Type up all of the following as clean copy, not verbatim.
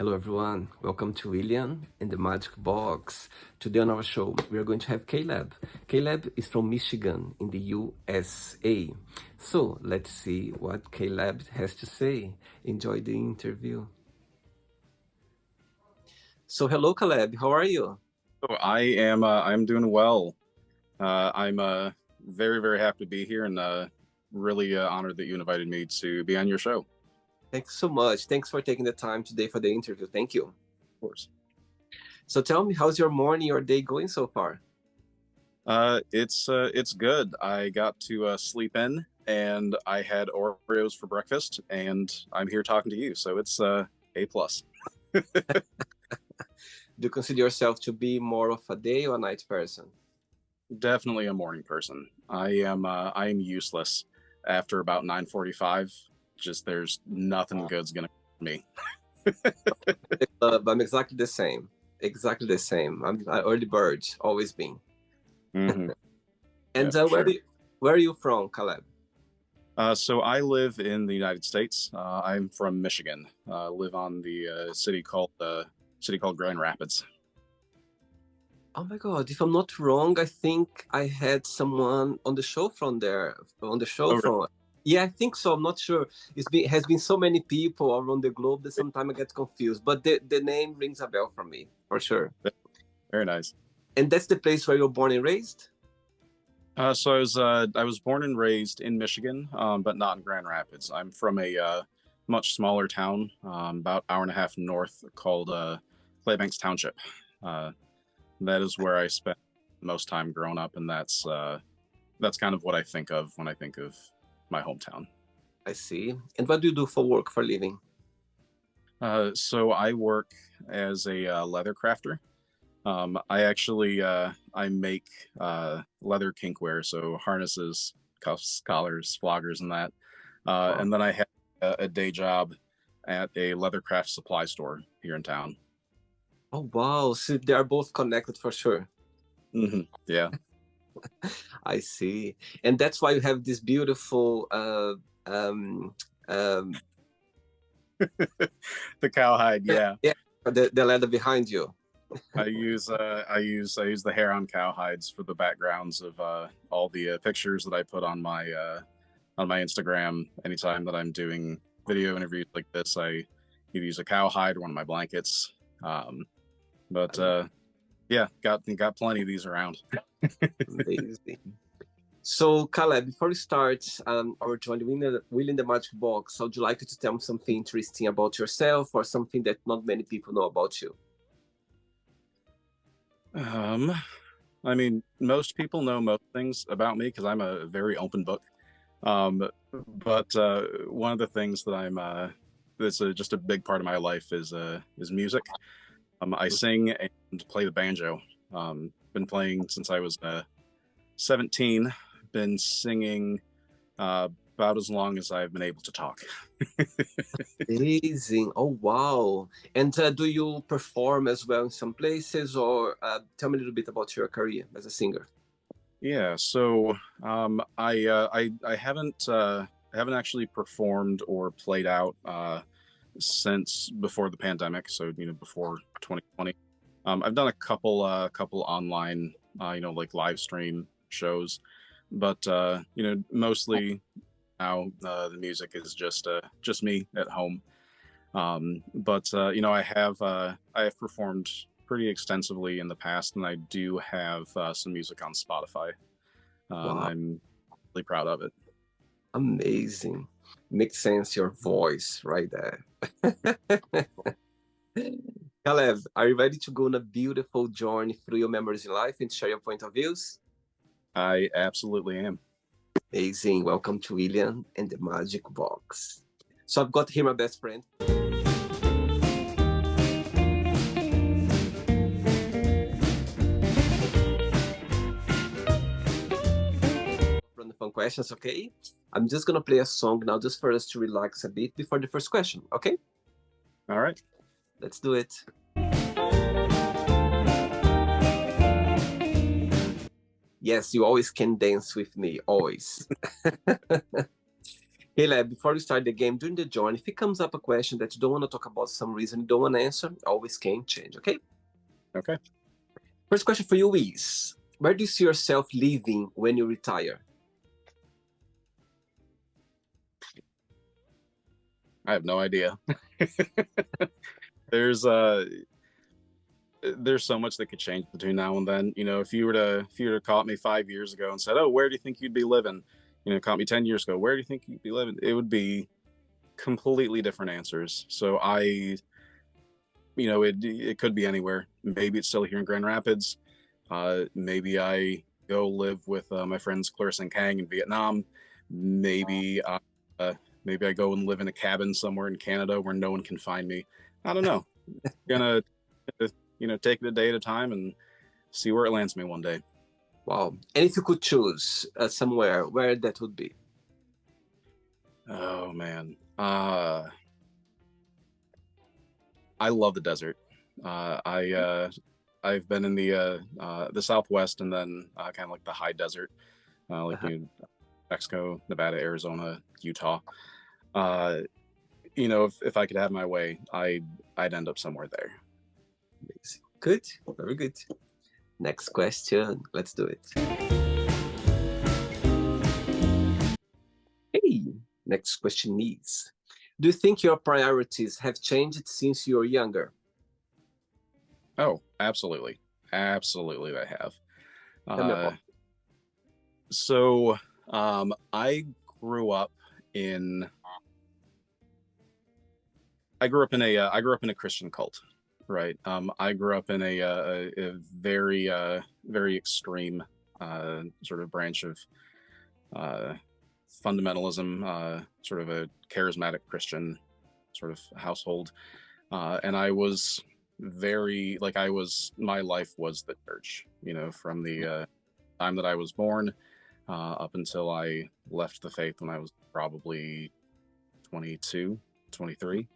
Hello, everyone. Welcome to William and the Magic Box. Today on our show, we are going to have Caleb. Caleb is from Michigan in the USA. So let's see what Caleb has to say. Enjoy the interview. So hello, Caleb. How are you? Oh, I'm doing well. I'm very, very happy to be here and really honored that you invited me to be on your show. Thanks so much. Thanks for taking the time today for the interview. Thank you. Of course. So tell me, how's your morning or day going so far? It's good. I got to sleep in and I had Oreos for breakfast and I'm here talking to you. So it's A plus. Do you consider yourself to be more of a day or a night person? Definitely a morning person. I am useless after about 9:45. Just there's nothing good's gonna for me. I'm exactly the same. Exactly the same. I'm an early bird, always been. Mm-hmm. And Yeah, sure. where are you from, Caleb? So I live in the United States. I'm from Michigan. Live on the city called Grand Rapids. Oh my God, if I'm not wrong, I think I had someone on the show from there, on the show Oh, really? from. Yeah, I think so. I'm not sure. Has been so many people around the globe that sometimes I get confused. But the name rings a bell for me, for sure. Very nice. And that's the place where you're born and raised? So I was born and raised in Michigan, but not in Grand Rapids. I'm from a much smaller town, about hour and a half north, called Claybanks Township. That is where I spent most time growing up, and that's kind of what I think of when I think of my hometown. I see. And what do you do for work, for living? So I work as a leather crafter. I actually I make leather kinkwear, so harnesses, cuffs, collars, floggers, and that. Wow. And then I have a day job at a leather craft supply store here in town. Oh, wow. So they are both connected for sure. Yeah. I see. And that's why you have this beautiful um, um, The cowhide, yeah. yeah, the leather behind you. I use the hair on cowhides for the backgrounds of all the pictures that I put on my Instagram. Anytime that I'm doing video interviews like this, I either use a cowhide or one of my blankets. But yeah, got plenty of these around. Amazing. So, Caleb, before we start our journey within the Magic Box, would you like to tell me something interesting about yourself or something that not many people know about you? I mean, most people know most things about me because I'm a very open book. But one of the things that that's just a big part of my life is music. I sing and play the banjo. Been playing since I was 17. Been singing about as long as I've been able to talk. Amazing. Oh, wow. And do you perform as well in some places, or tell me a little bit about your career as a singer? Yeah, so I haven't actually performed or played out since before the pandemic. So before 2020. I've done a couple online like live stream shows, but mostly now the music is just me at home. But I have performed pretty extensively in the past, and I do have some music on Spotify. And Wow. I'm really proud of it. Amazing. Makes sense, your voice right there. Caleb, are you ready to go on a beautiful journey through your memories in life and share your point of views? I absolutely am. Amazing. Welcome to William and the Magic Box. So I've got here my best friend. Run the fun questions, okay? I'm just gonna play a song now just for us to relax a bit before the first question, okay? All right. Let's do it. Yes, you always can dance with me, always. Caleb, before we start the game, during the join, if it comes up a question that you don't want to talk about some reason, you don't want to answer, always can change, okay? Okay. First question for you is, where do you see yourself living when you retire? I have no idea. There's so much that could change between now and then. You know, if you were to caught me 5 years ago and said, "Oh, where do you think you'd be living?" You know, caught me 10 years ago, where do you think you'd be living? It would be completely different answers. So it could be anywhere. Maybe it's still here in Grand Rapids. Maybe I go live with my friends Clarissa and Kang in Vietnam. Maybe maybe I go and live in a cabin somewhere in Canada where no one can find me. I don't know. Gonna take it a day at a time and see where it lands me one day. Wow. And if you could choose somewhere, where that would be? Oh man. I love the desert. I've been in the Southwest and then kind of like the high desert, Mexico, Nevada, Arizona, Utah. If I could have my way, I'd end up somewhere there. Amazing. Good. Very good. Next question. Let's do it. Hey, next question is, do you think your priorities have changed since you were younger? Oh, absolutely. Absolutely, they have. So I grew up in a Christian cult, right? I grew up in a very very extreme sort of branch of fundamentalism, sort of a charismatic Christian sort of household, and I was my life was the church, from the time that I was born up until I left the faith when I was probably 22, 23.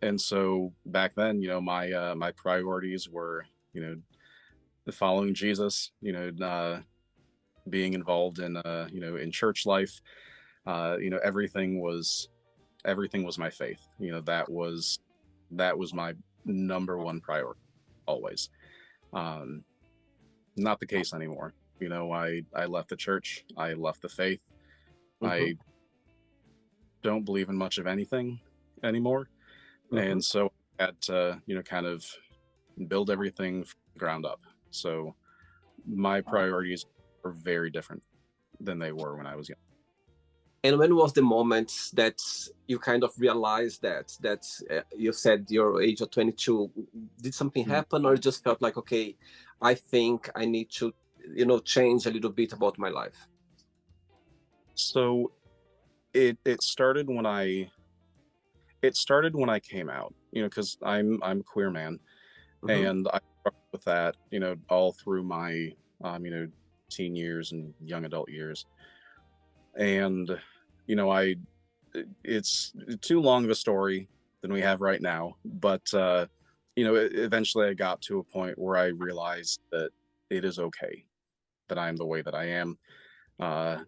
And so back then, my priorities were, following Jesus, being involved in, in church life. Everything was my faith. That was my number one priority always. Not the case anymore. I left the church. I left the faith. I don't believe in much of anything anymore. And so I had to, kind of build everything from the ground up. So my priorities are very different than they were when I was young. And when was the moment that you kind of realized that you said your age of 22, did something happen, or just felt like, okay, I think I need to, change a little bit about my life? So it started when I came out, because I'm a queer man, and I struggled with that, all through my teen years and young adult years. And it's too long of a story than we have right now, but eventually I got to a point where I realized that it is okay that I am the way that I am. I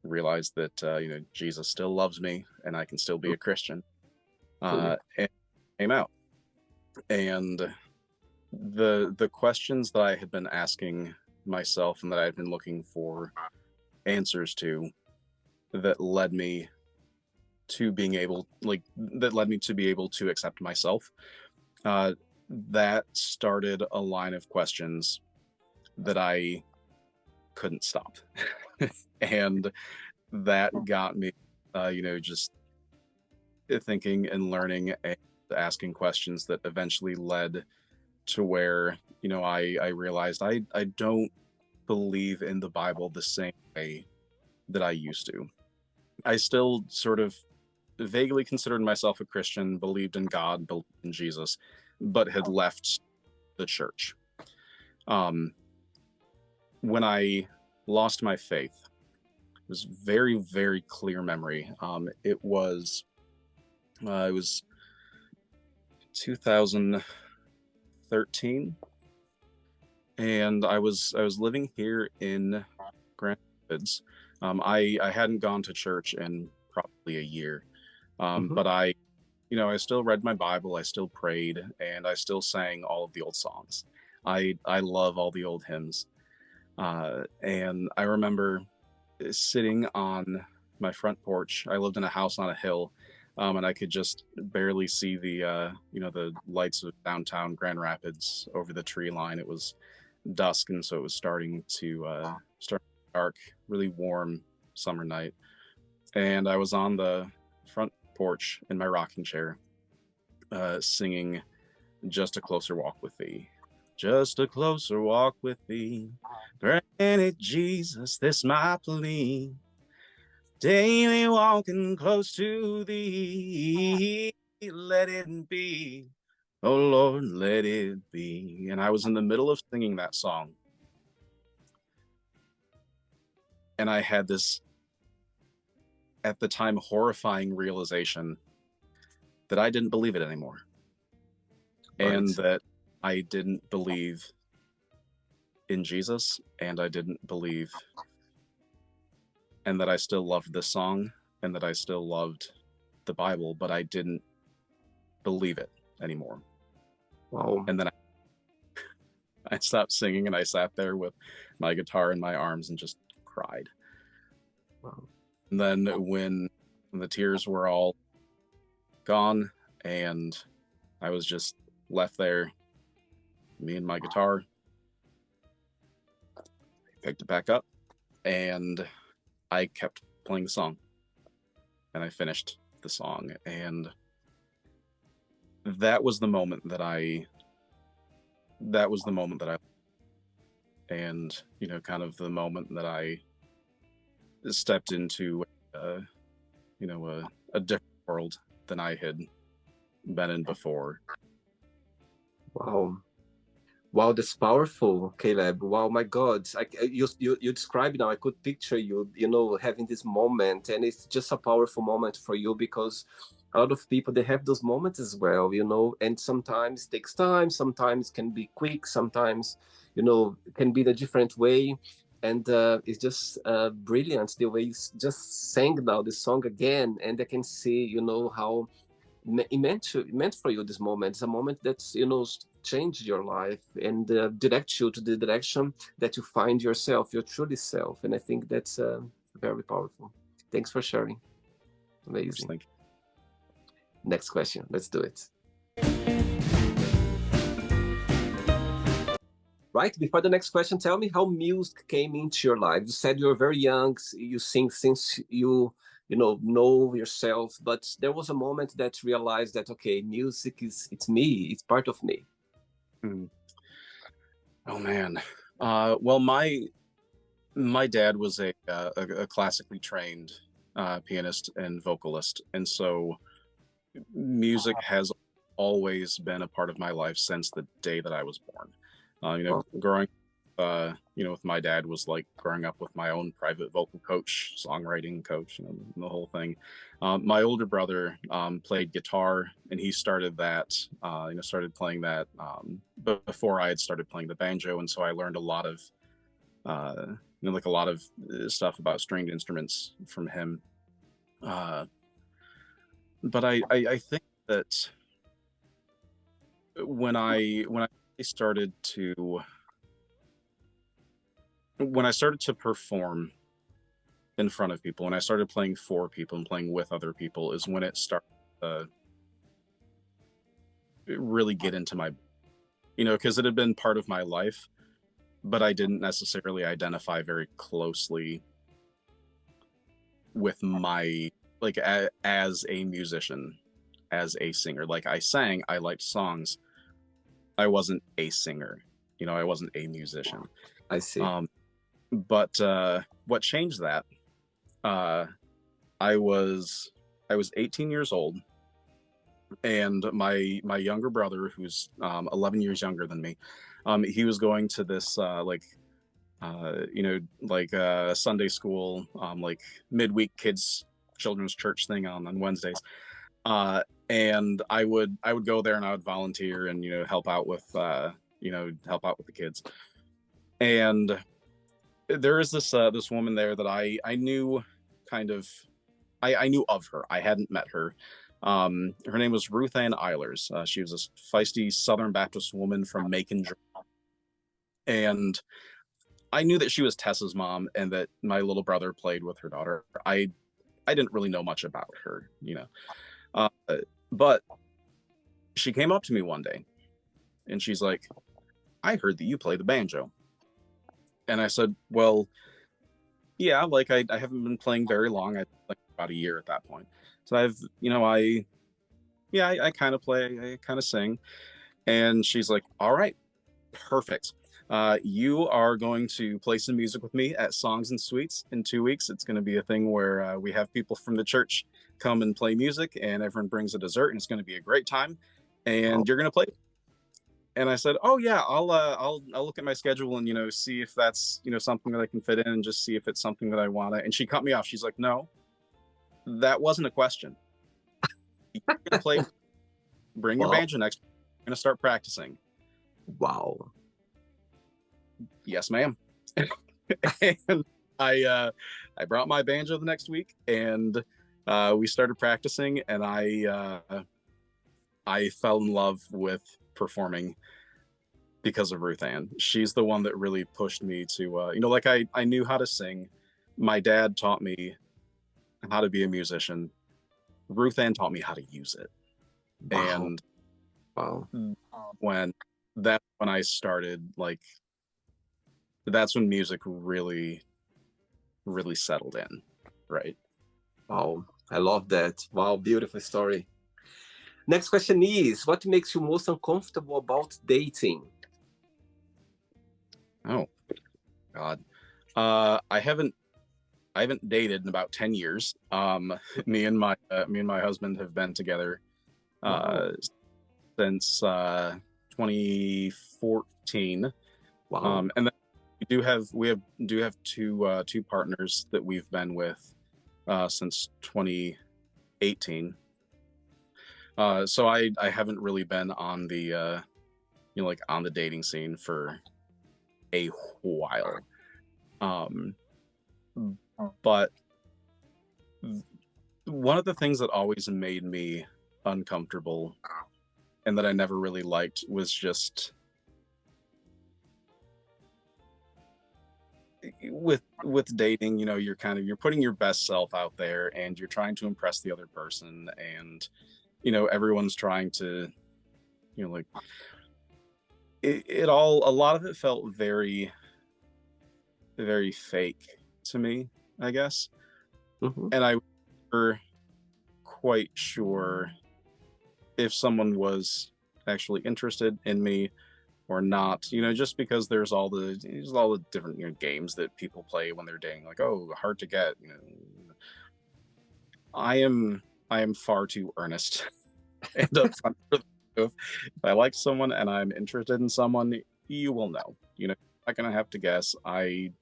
realized that Jesus still loves me and I can still be a Christian. And came out, and the questions that I had been asking myself and that I had been looking for answers to, that led me to be able to accept myself, that started a line of questions that I couldn't stop. And that got me just thinking and learning and asking questions that eventually led to where I realized I don't believe in the Bible the same way that I used to. I still sort of vaguely considered myself a Christian, believed in God, believed in Jesus, but had left the church. When I lost my faith, it was very, very clear memory. It was 2013, and I was living here in Grand Rapids. I hadn't gone to church in probably a year, Hmm. but I still read my Bible, I still prayed, and I still sang all of the old songs. I love all the old hymns, and I remember sitting on my front porch. I lived in a house on a hill, and I could just barely see the lights of downtown Grand Rapids over the tree line. It was dusk, and so it was starting to start dark, really warm summer night. And I was on the front porch in my rocking chair, singing "Just a Closer Walk with Thee." Just a closer walk with thee. Granted, Jesus, this my plea. Daily walking close to thee. Let it be. Oh Lord, let it be. And I was in the middle of singing that song. And I had this, at the time, horrifying realization that I didn't believe it anymore. And Right. that I didn't believe in Jesus, and I didn't believe, and that I still loved this song, and that I still loved the Bible, but I didn't believe it anymore. Wow. And then I stopped singing and I sat there with my guitar in my arms and just cried. Wow. And then when the tears were all gone and I was just left there, me and my guitar, I picked it back up and I kept playing the song and I finished the song. And that was the moment that I, that was the moment that I, and, kind of the moment that I stepped into, a different world than I had been in before. Wow. Wow, that's powerful, Caleb. Wow, my God. You described now, I could picture you, having this moment, and it's just a powerful moment for you because a lot of people they have those moments as well, and sometimes it takes time, sometimes can be quick, sometimes, it can be in a different way. And it's just brilliant the way you just sang now the song again, and I can see, how it meant for you this moment. It's a moment that's changed your life and direct you to the direction that you find yourself, your truly self. And I think that's very powerful. Thanks for sharing. First Amazing. thing, Next question. Let's do it. Right before the next question, tell me how music came into your life. You said you were very young. You sing since you know yourself, but there was a moment that realized that okay, music is it's me. It's part of me. mm, oh man. Well, my dad was a classically trained pianist and vocalist, and so music has always been a part of my life since the day that I was born. Wow. Growing, with my dad was like growing up with my own private vocal coach, songwriting coach, the whole thing. My older brother played guitar, and he started that, started playing that before I had started playing the banjo, and so I learned a lot of, like a lot of stuff about stringed instruments from him. Uh, but I think that when I started to when I started to perform in front of people, when I started playing for people and playing with other people, is when it started to really get into my, because it had been part of my life, but I didn't necessarily identify very closely with my, like, as a musician, as a singer. Like, I sang, I liked songs. I wasn't a singer, I wasn't a musician. I see. Um, but what changed that? Uh, I was I was 18 years old, and my younger brother, who's 11 years younger than me, he was going to this Sunday school, like midweek kids children's church thing on Wednesdays. And I would go there and I would volunteer and help out with help out with the kids. And there is this woman there that I knew kind of I knew of her. I hadn't met her. Her name was Ruth Ann Eilers. She was a feisty Southern Baptist woman from Macon, and I knew that she was Tessa's mom and that my little brother played with her daughter. I didn't really know much about her, uh, but she came up to me one day and she's like, "I heard that you play the banjo," and I said, "Well, yeah, like I haven't been playing very long. I like about a year at that point. So I've, I yeah, I kind of play, I kind of sing." And she's like, "All right, perfect. You are going to play some music with me at Songs and Sweets in 2 weeks. It's going to be a thing where we have people from the church come and play music, and everyone brings a dessert, and it's going to be a great time. Wow. And you're going to play." And I said, "Oh yeah, I'll look at my schedule and see if that's something that I can fit in, and just see if it's something that I want to." And she cut me off. She's like, "No, that wasn't a question. You're going to play. Bring your Wow. banjo next. We're going to start practicing." Wow. "Yes, ma'am." And I brought my banjo the next week, and we started practicing, and I fell in love with performing because of Ruth Ann. She's the one that really pushed me to like I knew how to sing. My dad taught me how to be a musician. Ruth Ann taught me how to use it. Wow. And Wow. when that's when I started, like, that's when music really really settled in, right? Wow. I love that. Wow. Beautiful story. Next question is, what makes you most uncomfortable about dating? Oh God. I haven't dated in about 10 years. Me and my husband have been together Wow. uh since 2014. Wow. And then we do have two partners that we've been with since 2018. So I haven't really been on the like on the dating scene for a while. Um, but one of the things that always made me uncomfortable and that I never really liked was just with dating. You're putting your best self out there, and you're trying to impress the other person, and everyone's trying to like a lot of it felt very very fake to me, I guess. Mhm. And I were quite sure if someone was actually interested in me or not, just because there's all the different games that people play when they're dating, like, oh, hard to get. I am far too earnest and upfront for the if I like someone and I'm interested in someone, you will know. I'm not gonna have to guess. I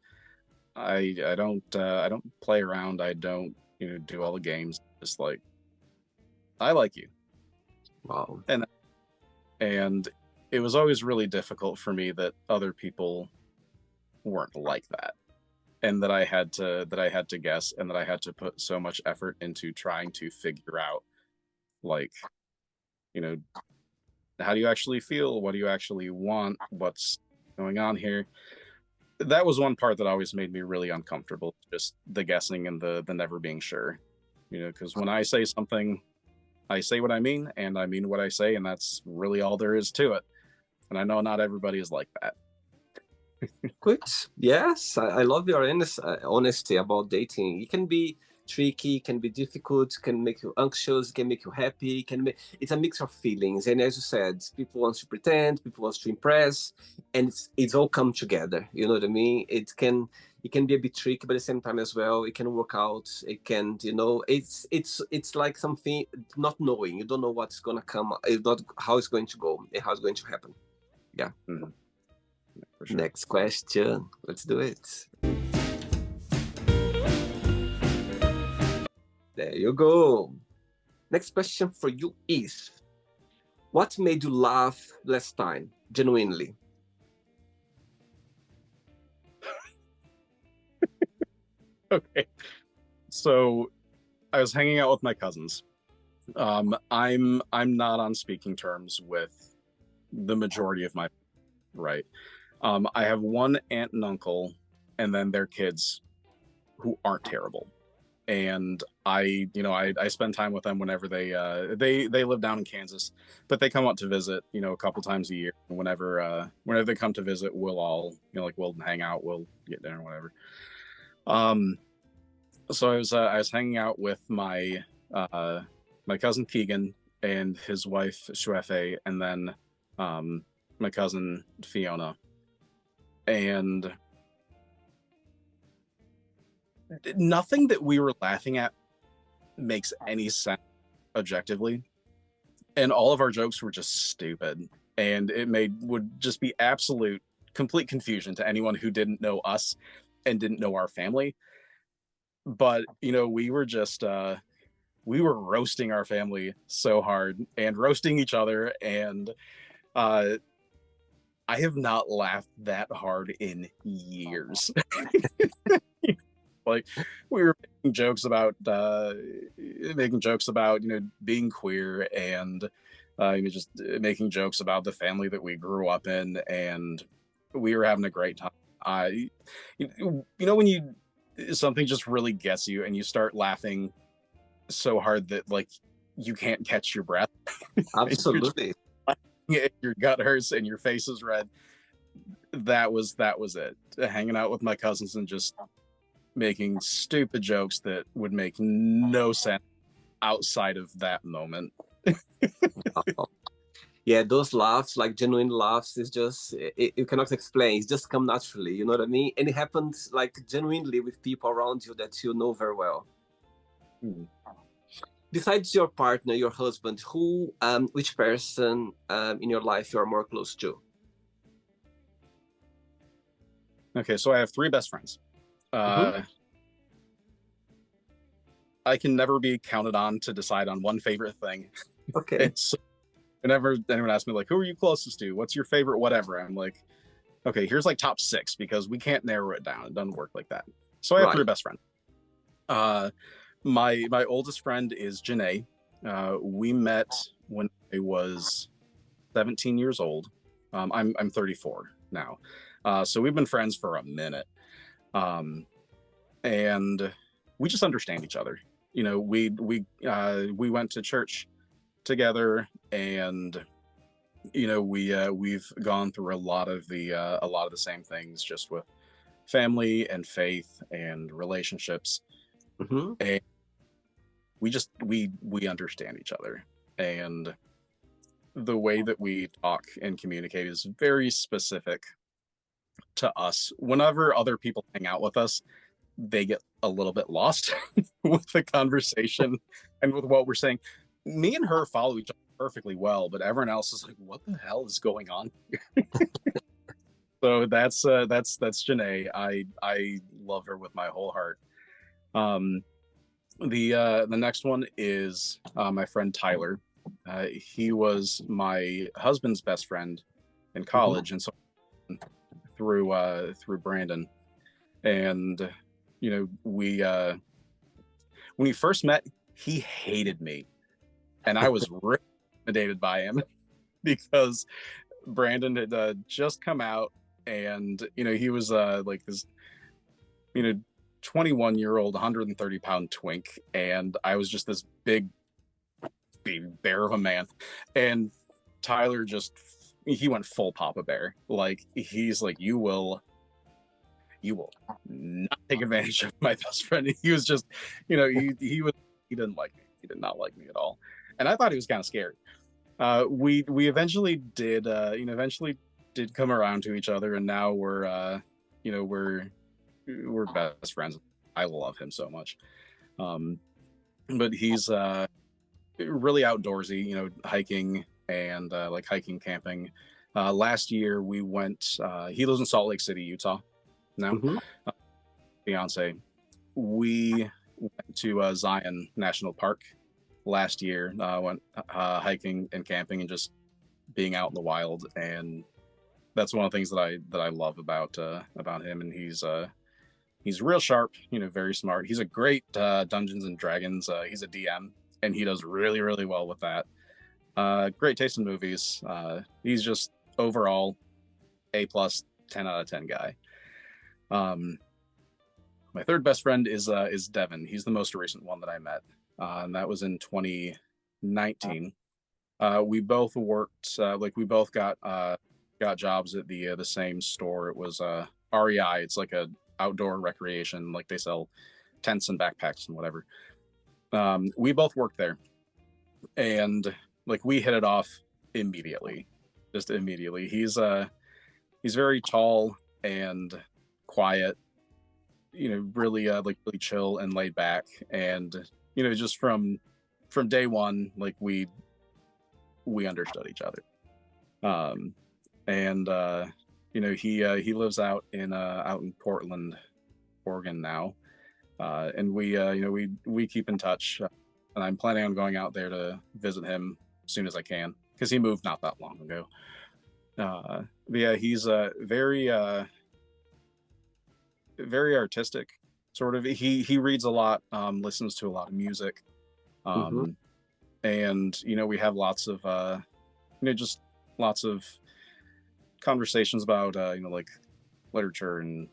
don't play around. I don't do all the games. Just like, I like you. Wow. And it was always really difficult for me that other people weren't like that, and that I had to guess, and that I had to put so much effort into trying to figure out, like, you know how do you actually feel, what do you actually want, what's going on here. That was one part that always made me really uncomfortable, just the guessing and the never being sure. Because when I say something, I say what I mean, and I mean what I say, and that's really all there is to it. And I know not everybody is like that. Good. Yes, I love your honesty about dating. It can be tricky, can be difficult, can make you anxious, can make you happy, it's a mix of feelings. And as you said, people want to pretend, people want to impress, and it's all come together. You know what I mean? It can be a bit tricky, but at the same time as well, it can work out. It can, it's like something not knowing. You don't know what's gonna come, not how it's going to go, and how it's going to happen. Yeah. Mhm. For sure. Next question. Let's do it. There you go. Next question for you is, what made you laugh last time, genuinely? Okay. So I was hanging out with my cousins. I'm not on speaking terms with the majority of my right. I have one aunt and uncle, and then their kids who aren't terrible. And I spend time with them whenever they live down in Kansas, but they come up to visit, a couple times a year. Whenever they come to visit, we'll all, like we'll hang out, we'll get dinner, whatever. Um, so I was hanging out with my cousin Keegan and his wife Shwefe, and then my cousin Fiona, and nothing that we were laughing at makes any sense objectively, and all of our jokes were just stupid, and would just be absolute complete confusion to anyone who didn't know us and didn't know our family. But we were just we were roasting our family so hard and roasting each other, and uh I have not laughed that hard in years. Like, we were making jokes about being queer, and just making jokes about the family that we grew up in, and we were having a great time. I when you something just really gets you and you start laughing so hard that like you can't catch your breath. Absolutely. Your gut hurts and your face is red. That was it. Hanging out with my cousins and just making stupid jokes that would make no sense outside of that moment. Yeah, those laughs, like genuine laughs, is just you cannot explain. It's just come naturally. You know what I mean? And it happens like genuinely with people around you that you know very well. Hmm. Besides your partner, your husband, which person in your life you are more close to? Okay, so I have three best friends. Mm-hmm. I can never be counted on to decide on one favorite thing. Okay. It's whenever anyone asks me like, who are you closest to? What's your favorite whatever? I'm like, okay, here's like top six, because we can't narrow it down. It doesn't work like that. So I have three Right. best friends. My oldest friend is Janae. We met when I was 17 years old. I'm 34 now. So we've been friends for a minute. And we just understand each other. We went to church together, and we've gone through a lot of the same things, just with family and faith and relationships. Mm-hmm. And we understand each other, and the way that we talk and communicate is very specific to us. Whenever other people hang out with us, they get a little bit lost with the conversation and with what we're saying. Me and her follow each other perfectly well, but everyone else is like, what the hell is going on here? So that's Janae. I love her with my whole heart. The next one is my friend Tyler. He was my husband's best friend in Mm-hmm. college, and so through Brandon. And we when we first met, he hated me, and I was really intimidated by him because Brandon had just come out, and he was like this, you know 21-year-old 130-pound twink, and I was just this big bear of a man. And Tyler he went full Papa Bear. Like, he's like, you will not take advantage of my best friend. He was just, he didn't like me. He did not like me at all. And I thought he was kind of scary. We eventually did come around to each other, and now we're best friends. I love him so much. But he's really outdoorsy, hiking and like hiking, camping. Last year we went, he lives in Salt Lake City, Utah now. Mm-hmm. Fiance. We went to Zion National Park last year. Went hiking and camping and just being out in the wild, and that's one of the things that I love about him. And He's real sharp, very smart. He's a great Dungeons and Dragons. He's a DM, and he does really, really well with that. Great taste in movies. He's just overall A plus, 10 out of 10 guy. My third best friend is Devin. He's the most recent one that I met, and that was in 2019. We both worked we both got jobs at the same store. It was REI. It's like a outdoor recreation. Like they sell tents and backpacks and whatever. We both worked there, and like we hit it off immediately, just immediately. He's very tall and quiet, really really chill and laid back, and just from day one, like we understood each other. And he lives out in Portland, Oregon now, and we keep in touch, and I'm planning on going out there to visit him as soon as I can, because he moved not that long ago. But yeah, he's very very artistic, sort of. He reads a lot, listens to a lot of music, and we have lots of just lots of conversations about like literature and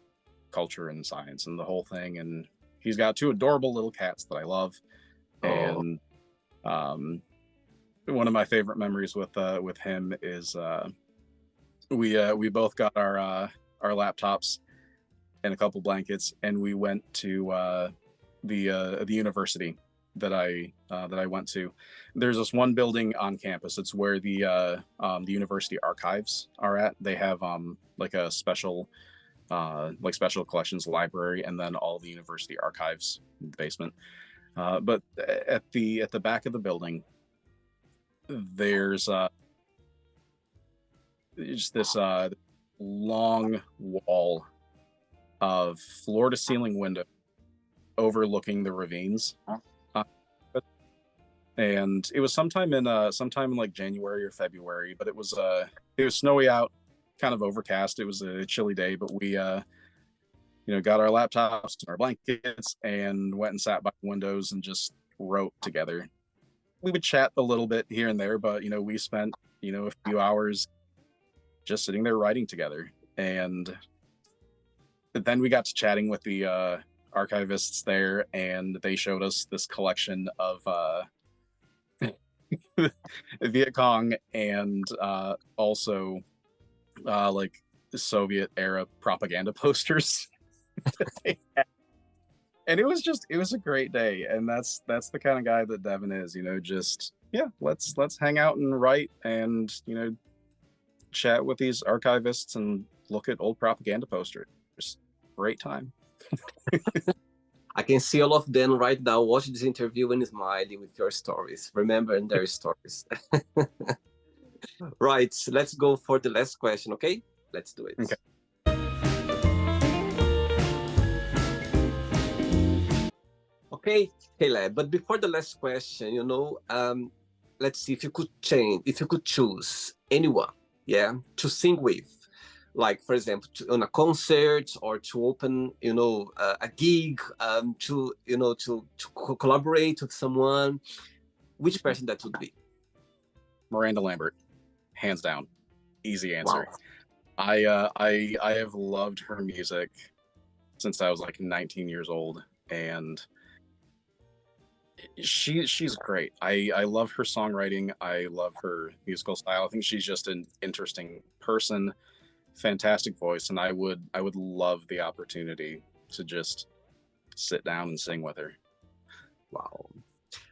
culture and science and the whole thing. And he's got two adorable little cats that I love. And one of my favorite memories with him is we both got our laptops and a couple blankets, and we went to the university that I went to. There's this one building on campus. It's where the university archives are at. They have like a special special collections library, and then all the university archives in the basement. But at the back of the building, there's just this long wall of floor to ceiling window overlooking the ravines. And it was sometime in like January or February, but it was snowy out, kind of overcast. It was a chilly day, but we got our laptops and our blankets and went and sat by the windows and just wrote together. We would chat a little bit here and there, but we spent a few hours just sitting there writing together. And then we got to chatting with the archivists there, and they showed us this collection of Viet Cong and also like Soviet era propaganda posters. And it was a great day. And that's the kind of guy that Devin is, just let's hang out and write and chat with these archivists and look at old propaganda posters. Great time. I can see all of them right now watching this interview and smiling with your stories, remembering their stories. Right, let's go for the last question, okay? Let's do it. Okay. Okay, Caleb, but before the last question, let's see, if you could choose anyone, to sing with, like, for example, on a concert or to open, a gig, to collaborate with someone, which person that would be? Miranda Lambert, hands down, easy answer. Wow. I have loved her music since I was like 19 years old, and she's great. I love her songwriting. I love her musical style. I think she's just an interesting person. Fantastic voice, and I would love the opportunity to just sit down and sing with her. Wow.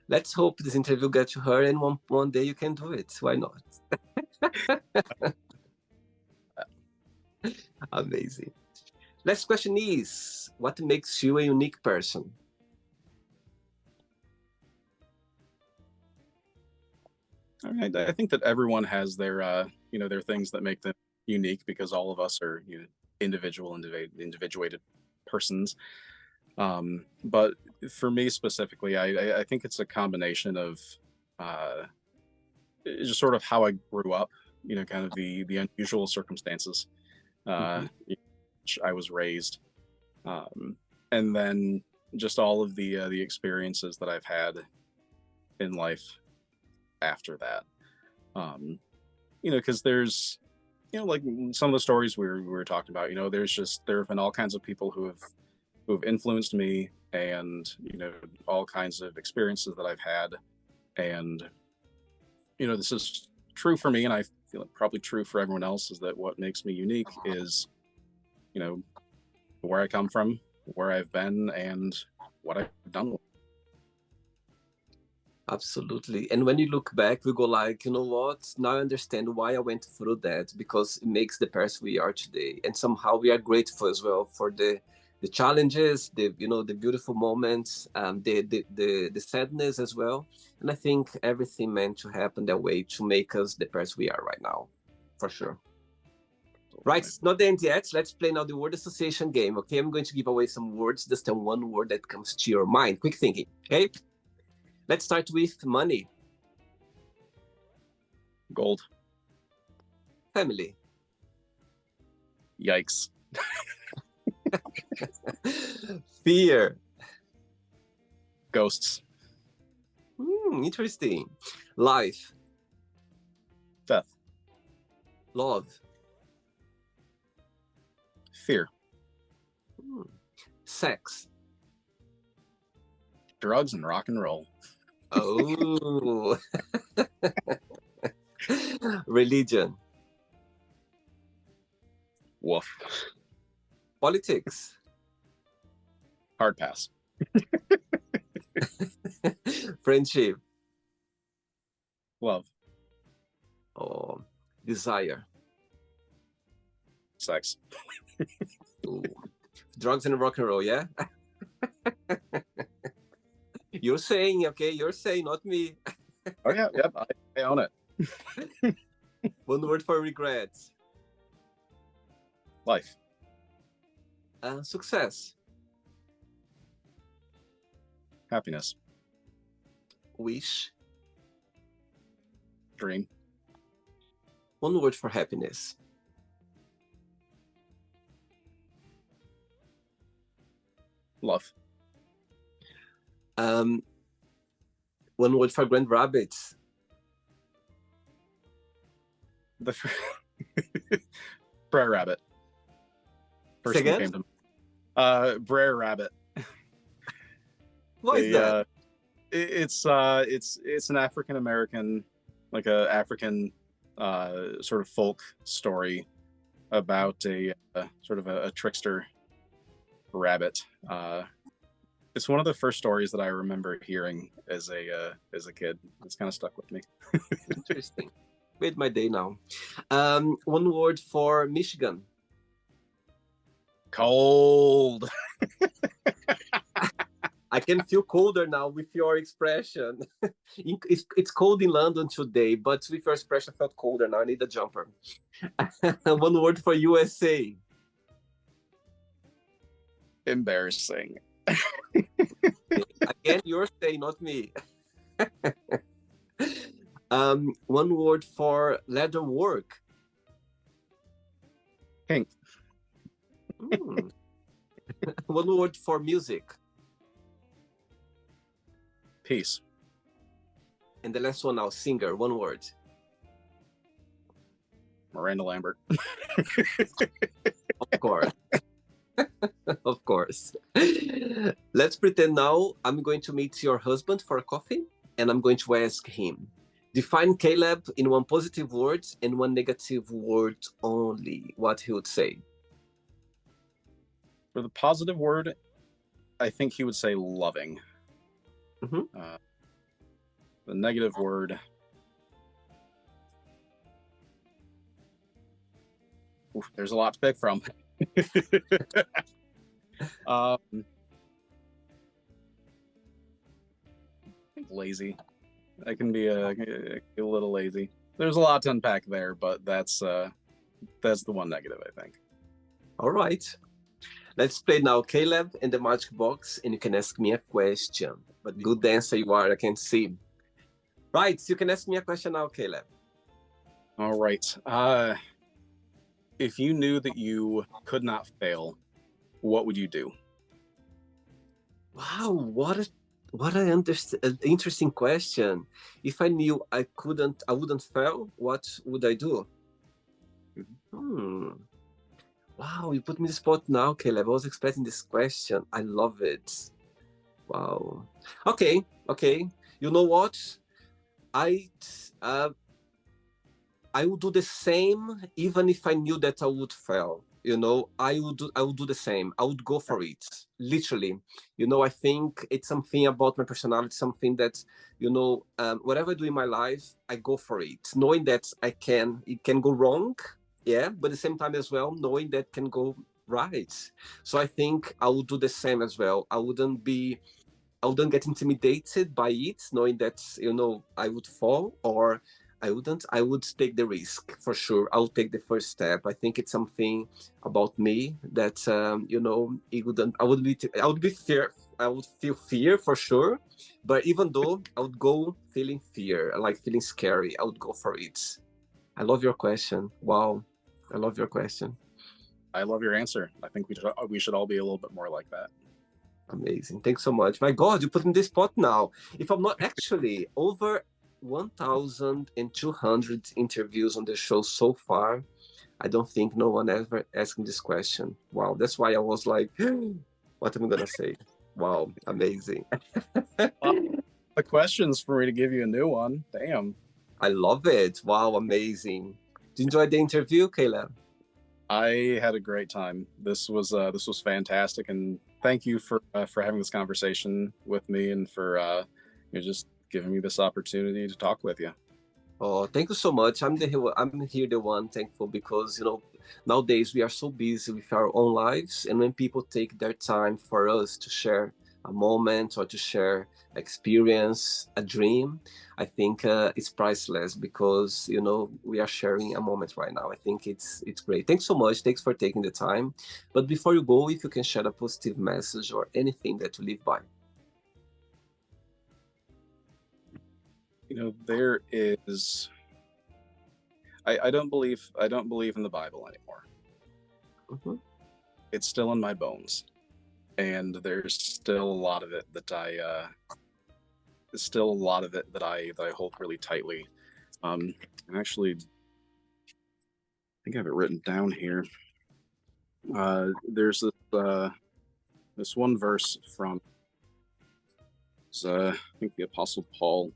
Let's hope this interview gets to her, and one day you can do it. Why not? Amazing. Last question is, what makes you a unique person? I think that everyone has their their things that make them unique, because all of us are individuated persons. But for me specifically, I think it's a combination of just sort of how I grew up, kind of the unusual circumstances which I was raised. and then just all of the experiences that I've had in life after that. Um, because there's, like some of the stories we were talking about. There have been all kinds of people who have influenced me, and all kinds of experiences that I've had, and this is true for me, and I feel like probably true for everyone else, is that what makes me unique is you know where I come from, where I've been, and what I've done. Absolutely. And when you look back, we go like, you know what? Now I understand why I went through that, because it makes the person we are today. And somehow we are grateful as well for the challenges, the beautiful moments, the sadness as well. And I think everything meant to happen that way to make us the person we are right now, for sure. Right, it's not the end yet. Let's play now the word association game. Okay, I'm going to give away some words. Just tell one word that comes to your mind. Quick thinking. Okay. Let's start with money. Gold. Family. Yikes. Fear. Ghosts. Interesting. Life. Death. Love. Fear. Sex. Drugs and rock and roll. Oh. Religion. Woof. Politics. Hard pass. Friendship. Love. Oh, desire. Sex. Ooh. Drugs and rock and roll, yeah? You're saying, okay, you're saying, not me. Oh yeah, yep, I own it. One word for regrets. Life. Success. Happiness. Wish. Dream. One word for happiness. Love. One word for Grand Rapids. The Brer Rabbit. First Say one again? came to Brer Rabbit. What is that? It's an African American, like a African sort of folk story about a sort of a trickster rabbit. It's one of the first stories that I remember hearing as a kid. It's kind of stuck with me. Interesting. Made my day now. One word for Michigan. Cold. I can feel colder now with your expression. It's cold in London today, but with your expression, I felt colder now. I need a jumper. One word for USA. Embarrassing. Again, you're saying, not me. One word for leather work. Pink. One word for music. Peace. And the last one now, singer. One word. Miranda Lambert. Of course. Of course. Let's pretend now I'm going to meet your husband for a coffee, and I'm going to ask him, define Caleb in one positive word and one negative word only. What he would say. For the positive word, I think he would say loving. The negative word, there's a lot to pick from. I think lazy. I can be a little lazy. There's a lot to unpack there, but that's the one negative, I think. All right. Let's play now Caleb in the magic box, and you can ask me a question. But good dancer you are, I can see. Right, so you can ask me a question now, Caleb. All right. If you knew that you could not fail, what would you do? Wow, what a interesting question. If I knew I wouldn't fail, what would I do? Mhm. Hmm. Wow, you put me in the spot now, Caleb. I was expecting this question. I love it. Wow. Okay, okay. You know what? I uh, I would do the same even if I knew that I would fail. I would do the same. I would go for it. Literally. I think it's something about my personality, something that, whatever I do in my life, I go for it. Knowing that it can go wrong, yeah, but at the same time as well, knowing that can go right. So I think I would do the same as well. I wouldn't get intimidated by it, knowing that I would fall, or I wouldn't. I would take the risk for sure. I would take the first step. I think it's something about me that it wouldn't. I would be fear. I would feel fear for sure, but even though I would go feeling fear, like feeling scary, I would go for it. I love your question. Wow, I love your question. I love your answer. I think we should all be a little bit more like that. Amazing. Thanks so much. My God, you put me in this spot now. If I'm not actually over 1,200 interviews on the show so far, I don't think no one ever asked me this question. Wow, that's why I was like, what am I gonna say? Wow, amazing. Uh, the questions for me to give you a new one. Damn. I love it. Wow, amazing. Did you enjoy the interview, Caleb? I had a great time. This was fantastic, and thank you for having this conversation with me and for just giving me this opportunity to talk with you. Oh, thank you so much. I'm here the one thankful because nowadays we are so busy with our own lives, and when people take their time for us to share a moment or to share experience, a dream, I think it's priceless because we are sharing a moment right now. I think it's great. Thanks so much. Thanks for taking the time. But before you go, if you can share a positive message or anything that you live by. There is. I don't believe in the Bible anymore. Mhm. It's still in my bones, and there's still a lot of it that I hold really tightly. And actually, I think I have it written down here. There's this one verse from I think the Apostle Paul.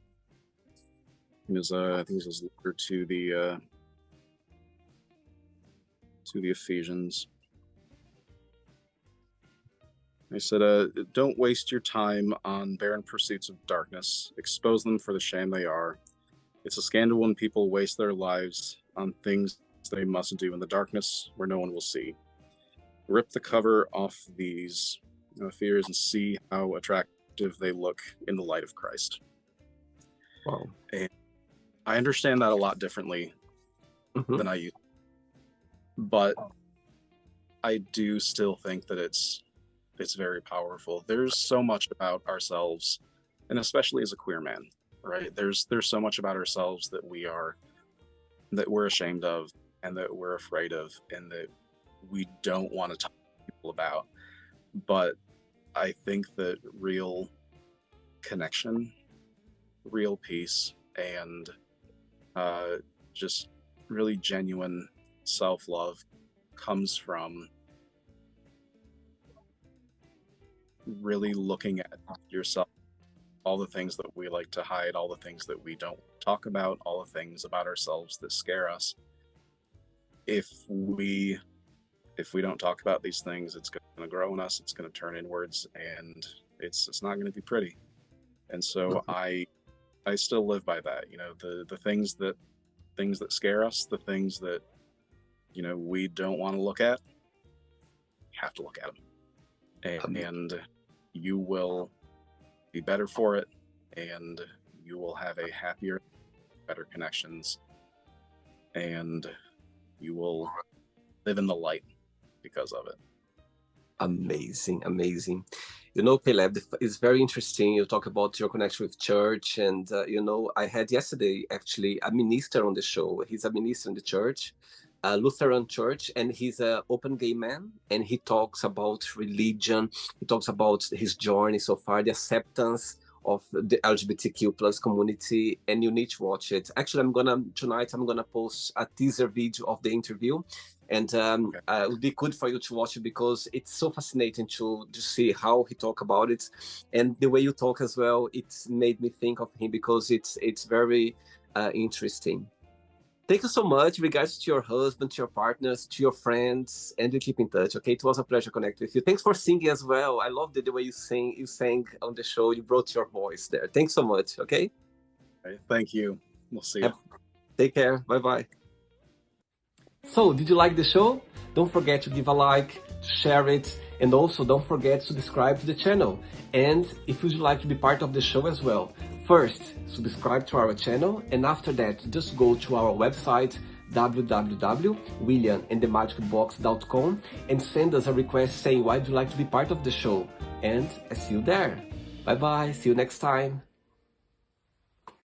I think it was his letter to the Ephesians. He said, "Don't waste your time on barren pursuits of darkness. Expose them for the shame they are. It's a scandal when people waste their lives on things they must do in the darkness where no one will see. Rip the cover off these fears and see how attractive they look in the light of Christ." Wow. And I understand that a lot differently Mhm. than I used, but I do still think that it's very powerful. There's so much about ourselves, and especially as a queer man, right? There's so much about ourselves that we're ashamed of and that we're afraid of and that we don't want to talk to people about. But I think that real connection, real peace, and uh, just really genuine self-love comes from really looking at yourself, all the things that we like to hide, all the things that we don't talk about, all the things about ourselves that scare us. If we don't talk about these things, it's going to grow in us, it's going to turn inwards, and it's not going to be pretty. And so Mhm. I still live by that. The things that scare us, the things that we don't want to look at, you have to look at them, Um, and you will be better for it, and you will have a happier, better connections, and you will live in the light because of it. Amazing, amazing. Caleb, it's very interesting. You talk about your connection with church, and I had yesterday actually a minister on the show. He's a minister in the church, Lutheran church, and he's an open gay man, and he talks about religion. He talks about his journey so far, the acceptance of the LGBTQ plus community, and you need to watch it. Actually, tonight I'm gonna post a teaser video of the interview, and it would be good for you to watch it because it's so fascinating to see how he talk about it, and the way you talk as well. It's made me think of him because it's very interesting. Thank you so much. Regards to your husband, to your partners, to your friends, and we keep in touch. Okay, it was a pleasure connecting with you. Thanks for singing as well. I loved the way you sing. You sang on the show. You brought your voice there. Thanks so much. Okay. Thank you. We'll see you. Take care. Bye bye. So, did you like the show? Don't forget to give a like, share it, and also don't forget to subscribe to the channel. And if you'd like to be part of the show as well, first, subscribe to our channel, and after that, just go to our website, www.williamandthemagicbox.com, and send us a request saying why would you like to be part of the show. And I see you there. Bye bye. See you next time.